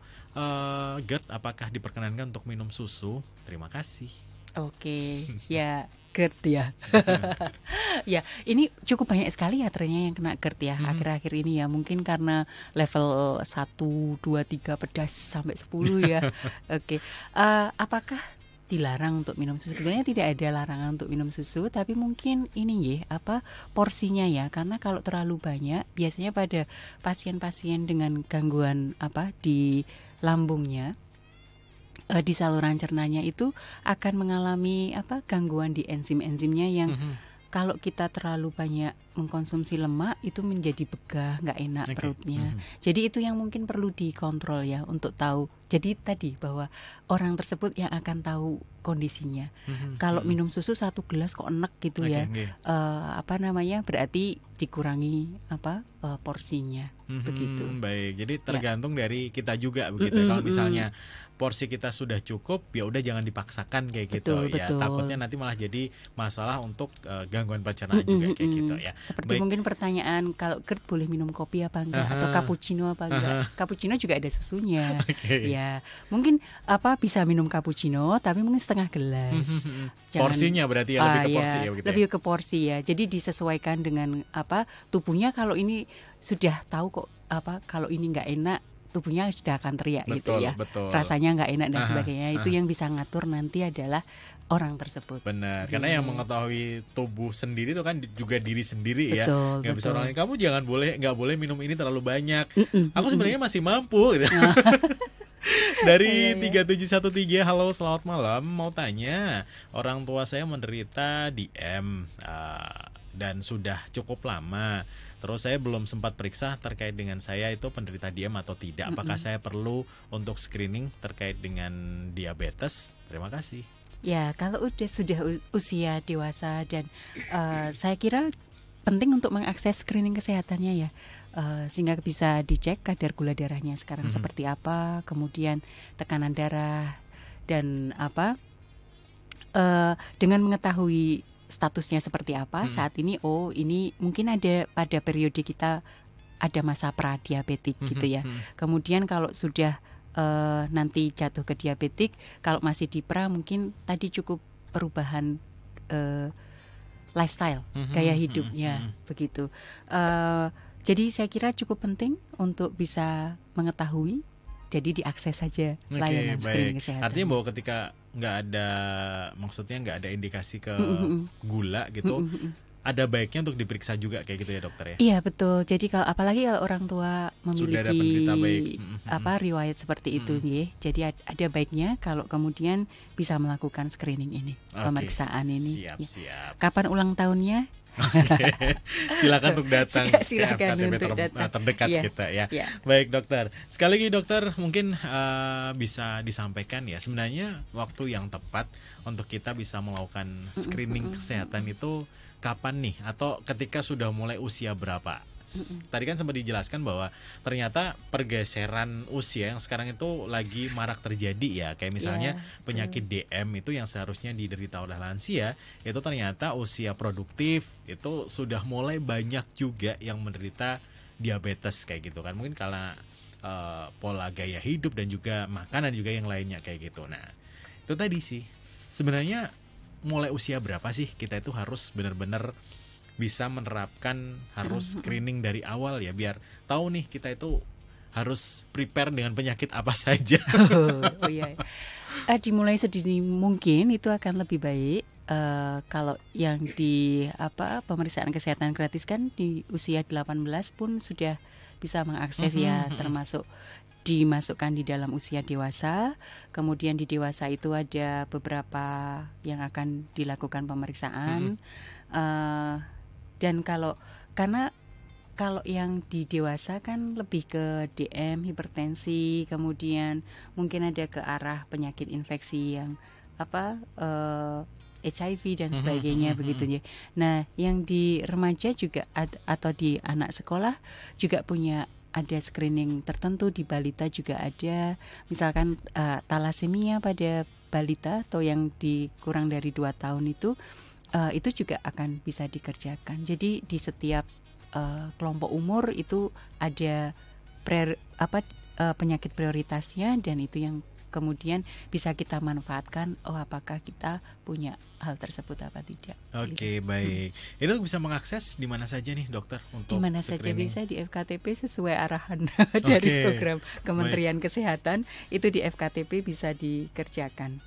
GERD apakah diperkenankan untuk minum susu? Terima kasih. Oke, ya GERD ya. Ya, ini cukup banyak sekali ya trennya yang kena GERD ya akhir-akhir ini ya. Mungkin karena level 1, 2, 3 pedas sampai 10 ya. Oke. Apakah dilarang untuk minum susu? Sebenarnya tidak ada larangan untuk minum susu, tapi mungkin ini porsinya ya. Karena kalau terlalu banyak, biasanya pada pasien-pasien dengan gangguan di lambungnya, di saluran cernanya itu akan mengalami gangguan di enzim-enzimnya yang kalau kita terlalu banyak mengkonsumsi lemak itu menjadi begah, nggak enak perutnya. Jadi itu yang mungkin perlu dikontrol ya untuk tahu. Jadi tadi bahwa orang tersebut yang akan tahu kondisinya. Kalau minum susu 1 gelas kok enek gitu ya, berarti dikurangi porsinya. Begitu. Baik, jadi tergantung dari kita juga begitu. Kalau misalnya porsi kita sudah cukup, ya udah jangan dipaksakan kayak gitu ya. Betul. Takutnya nanti malah jadi masalah untuk gangguan pencernaan juga kayak gitu ya. Seperti mungkin pertanyaan kalau GERD boleh minum kopi apa enggak, atau cappuccino apa enggak. Cappuccino juga ada susunya. Ya, mungkin bisa minum cappuccino tapi mungkin setengah gelas. Porsinya berarti ya lebih ke porsi ya begitu. Lebih ke porsi ya. Jadi disesuaikan dengan tubuhnya. Kalau ini sudah tahu kok kalau ini enggak enak, tubuhnya sudah akan teriak gitu ya. Betul. Rasanya nggak enak dan sebagainya. Itu yang bisa ngatur nanti adalah orang tersebut. Benar, karena yang mengetahui tubuh sendiri itu kan juga diri sendiri ya. Nggak bisa orang lain, kamu nggak boleh minum ini terlalu banyak. Aku sebenarnya masih mampu. Gitu. Dari 3713, halo, selamat malam. Mau tanya, orang tua saya menderita DM dan sudah cukup lama. Terus saya belum sempat periksa terkait dengan saya itu penderita DM atau tidak. Apakah saya perlu untuk screening terkait dengan diabetes? Terima kasih. Ya, kalau sudah usia dewasa dan saya kira penting untuk mengakses screening kesehatannya ya. Sehingga bisa dicek kadar gula darahnya sekarang seperti apa, kemudian tekanan darah dan dengan mengetahui statusnya seperti apa saat ini. Ini mungkin ada pada periode kita ada masa pradiabetik gitu ya. Kemudian kalau sudah nanti jatuh ke diabetik, kalau masih di pra mungkin tadi cukup perubahan lifestyle, gaya hidupnya begitu. Jadi saya kira cukup penting untuk bisa mengetahui. Jadi diakses saja layanan screening kesehatan. Artinya bahwa ketika nggak ada indikasi ke gula gitu, ada baiknya untuk diperiksa juga kayak gitu ya dokter ya? Iya betul. Jadi apalagi kalau orang tua memiliki riwayat seperti itu, jadi ada baiknya kalau kemudian bisa melakukan screening ini, pemeriksaan ini. Siap. Kapan ulang tahunnya? Silakan untuk datang ke FKTP terdekat kita ya. Baik dokter, sekali lagi dokter mungkin bisa disampaikan ya sebenarnya waktu yang tepat untuk kita bisa melakukan screening kesehatan itu kapan nih, atau ketika sudah mulai usia berapa? Tadi kan sempat dijelaskan bahwa ternyata pergeseran usia yang sekarang itu lagi marak terjadi ya. Kayak misalnya penyakit DM itu yang seharusnya diderita oleh lansia, itu ternyata usia produktif itu sudah mulai banyak juga yang menderita diabetes kayak gitu kan. Mungkin karena pola gaya hidup dan juga makanan juga yang lainnya kayak gitu. Nah, itu tadi sih. Sebenarnya mulai usia berapa sih kita itu harus benar-benar bisa menerapkan harus screening dari awal ya, biar tahu nih kita itu harus prepare dengan penyakit apa saja. Dimulai sedini mungkin itu akan lebih baik. Kalau yang di pemeriksaan kesehatan gratis kan di usia 18 pun sudah bisa mengakses ya, termasuk dimasukkan di dalam usia dewasa. Kemudian di dewasa itu ada beberapa yang akan dilakukan pemeriksaan. Dan kalau yang di dewasa kan lebih ke DM, hipertensi, kemudian mungkin ada ke arah penyakit infeksi yang HIV dan sebagainya begitu ya. Nah, yang di remaja juga atau di anak sekolah juga ada screening tertentu, di balita juga ada. Misalkan talasemia pada balita atau yang kurang dari 2 tahun itu juga akan bisa dikerjakan. Jadi di setiap kelompok umur itu ada penyakit prioritasnya, dan itu yang kemudian bisa kita manfaatkan. Apakah kita punya hal tersebut apa tidak? Oke, baik. Itu bisa mengakses di mana saja nih dokter untuk di mana saja bisa di FKTP sesuai arahan dari program Kementerian Kesehatan, itu di FKTP bisa dikerjakan.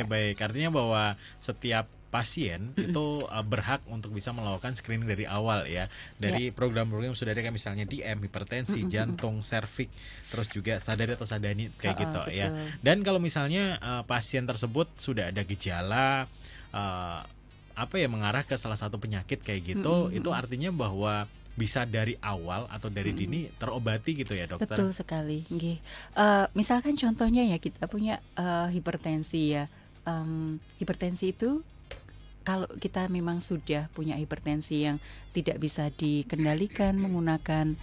Baik. Artinya bahwa setiap pasien itu berhak untuk bisa melakukan screening dari awal ya, dari program-program yang sudah ada kayak misalnya DM, hipertensi, jantung, serviks, terus juga sadari atau sadani kayak gitu ya. Dan kalau misalnya pasien tersebut sudah ada gejala mengarah ke salah satu penyakit kayak gitu, itu artinya bahwa bisa dari awal atau dari dini terobati gitu ya dokter? Betul sekali. Misalkan contohnya ya, kita punya hipertensi ya. Hipertensi itu kalau kita memang sudah punya hipertensi yang tidak bisa dikendalikan menggunakan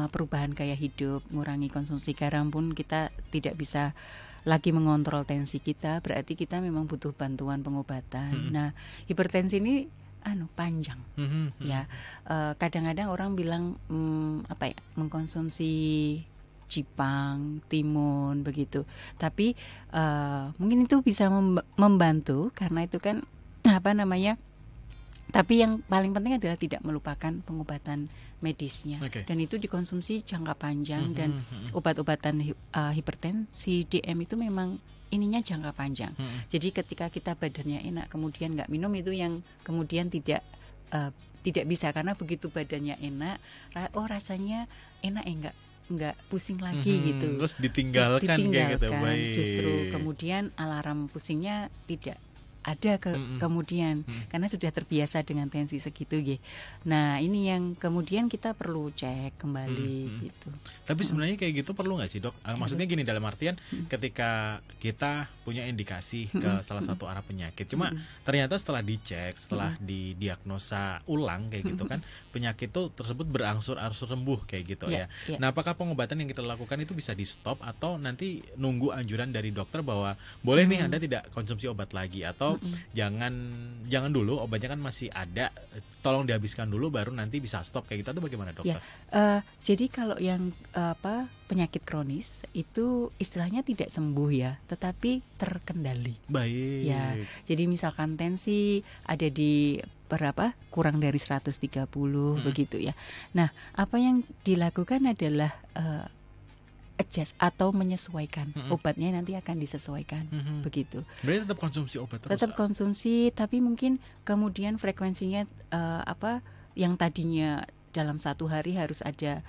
perubahan gaya hidup, mengurangi konsumsi garam pun kita tidak bisa lagi mengontrol tensi kita, berarti kita memang butuh bantuan pengobatan. Nah, hipertensi ini panjang ya. Kadang-kadang orang bilang mengkonsumsi Jipang, timun begitu. Tapi mungkin itu bisa membantu karena itu kan tapi yang paling penting adalah tidak melupakan pengobatan medisnya. Dan itu dikonsumsi jangka panjang, dan obat-obatan hipertensi DM itu memang ininya jangka panjang. Jadi ketika kita badannya enak kemudian nggak minum, itu yang kemudian tidak bisa, karena begitu badannya enak, rasanya enak nggak pusing lagi gitu. Terus ditinggalkan kayak gitu. Justru kemudian alarm pusingnya tidak ada kemudian karena sudah terbiasa dengan tensi segitu ya. Nah, ini yang kemudian kita perlu cek kembali gitu. Tapi sebenarnya kayak gitu perlu nggak sih dok? Maksudnya gini, dalam artian ketika kita punya indikasi ke salah satu arah penyakit, cuma ternyata setelah dicek, setelah didiagnosa ulang kayak gitu kan, penyakit itu tersebut berangsur-angsur sembuh kayak gitu ya. Nah, apakah pengobatan yang kita lakukan itu bisa di stop atau nanti nunggu anjuran dari dokter bahwa boleh nih Anda tidak konsumsi obat lagi, atau atau jangan dulu obatnya kan masih ada, tolong dihabiskan dulu baru nanti bisa stop kayak gitu, atau bagaimana dokter? Jadi kalau yang penyakit kronis itu istilahnya tidak sembuh ya, tetapi terkendali. Baik. Ya, jadi misalkan tensi ada di berapa? Kurang dari 130 begitu ya. Nah, apa yang dilakukan adalah adjust atau menyesuaikan. Obatnya nanti akan disesuaikan begitu. Berarti tetap konsumsi obat terus? Tetap konsumsi, tapi mungkin kemudian frekuensinya yang tadinya dalam satu hari harus ada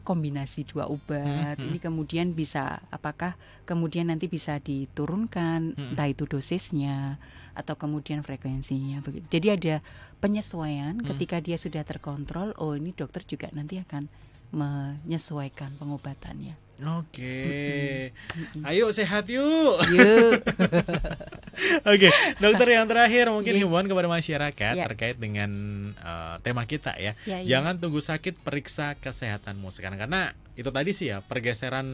kombinasi 2 obat. Ini kemudian bisa, apakah kemudian nanti bisa diturunkan entah itu dosisnya atau kemudian frekuensinya begitu. Jadi ada penyesuaian ketika dia sudah terkontrol. Oh, ini dokter juga nanti akan menyesuaikan pengobatannya. Oke. Ayo sehat yuk. Yuk. Oke, dokter, yang terakhir mungkin himbauan kepada masyarakat terkait dengan tema kita ya. Jangan tunggu sakit, periksa kesehatanmu sekarang, karena itu tadi sih ya, pergeseran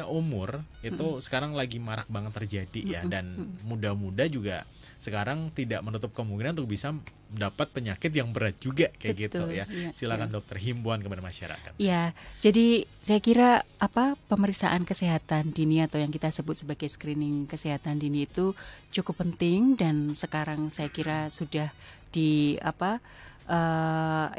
umur itu sekarang lagi marak banget terjadi ya, dan muda-muda juga sekarang tidak menutup kemungkinan untuk bisa dapat penyakit yang berat juga kayak gitu ya. Silakan dokter, himbauan kepada masyarakat. Ya, jadi saya kira pemeriksaan kesehatan dini atau yang kita sebut sebagai screening kesehatan dini itu cukup penting, dan sekarang saya kira sudah di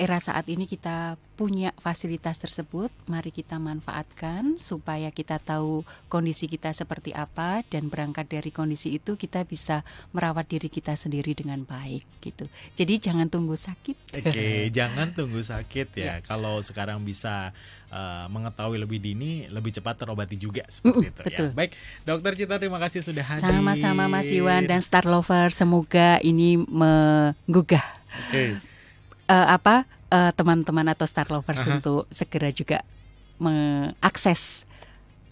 era saat ini kita punya fasilitas tersebut. Mari kita manfaatkan supaya kita tahu kondisi kita seperti apa, dan berangkat dari kondisi itu kita bisa merawat diri kita sendiri dengan baik gitu. Jadi jangan tunggu sakit. Oke, jangan tunggu sakit ya. Kalau sekarang bisa mengetahui lebih dini, lebih cepat terobati juga seperti itu. Betul. Ya. Baik, Dokter Citra, terima kasih sudah hadir. Sama-sama Mas Iwan dan Star Lover, semoga ini menggugah teman-teman atau Star Lovers untuk segera juga mengakses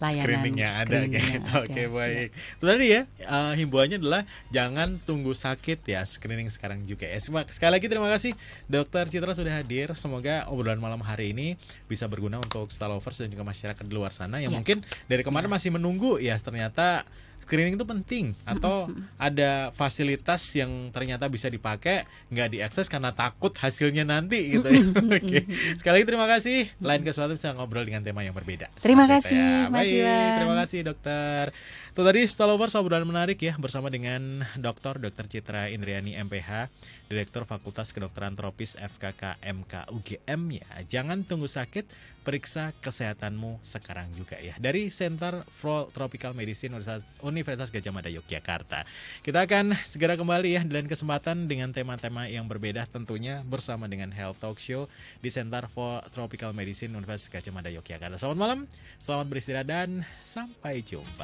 layanan screeningnya ada gitu. Oke, baik. Itu tadi ya, himbauannya adalah jangan tunggu sakit ya, screening sekarang juga ya. Sekali lagi terima kasih Dokter Citra sudah hadir. Semoga obrolan malam hari ini bisa berguna untuk Star Lovers dan juga masyarakat di luar sana yang mungkin dari kemarin masih menunggu ya, ternyata screening itu penting, atau ada fasilitas yang ternyata bisa dipakai nggak diakses karena takut hasilnya nanti gitu ya. Oke. Sekali lagi terima kasih. Lain kesempatan bisa ngobrol dengan tema yang berbeda. Terima kasih Mas Iwan. Terima kasih dokter. Itu tadi Star Lovers, obrolan menarik ya bersama dengan Dr. Citra Indriani MPH, Direktur Fakultas Kedokteran Tropis FKK MK UGM ya. Jangan tunggu sakit, periksa kesehatanmu sekarang juga ya. Dari Center for Tropical Medicine Universitas Gadjah Mada Yogyakarta. Kita akan segera kembali ya di lain kesempatan dengan tema-tema yang berbeda tentunya bersama dengan Health Talk Show di Center for Tropical Medicine Universitas Gadjah Mada Yogyakarta. Selamat malam, selamat beristirahat dan sampai jumpa.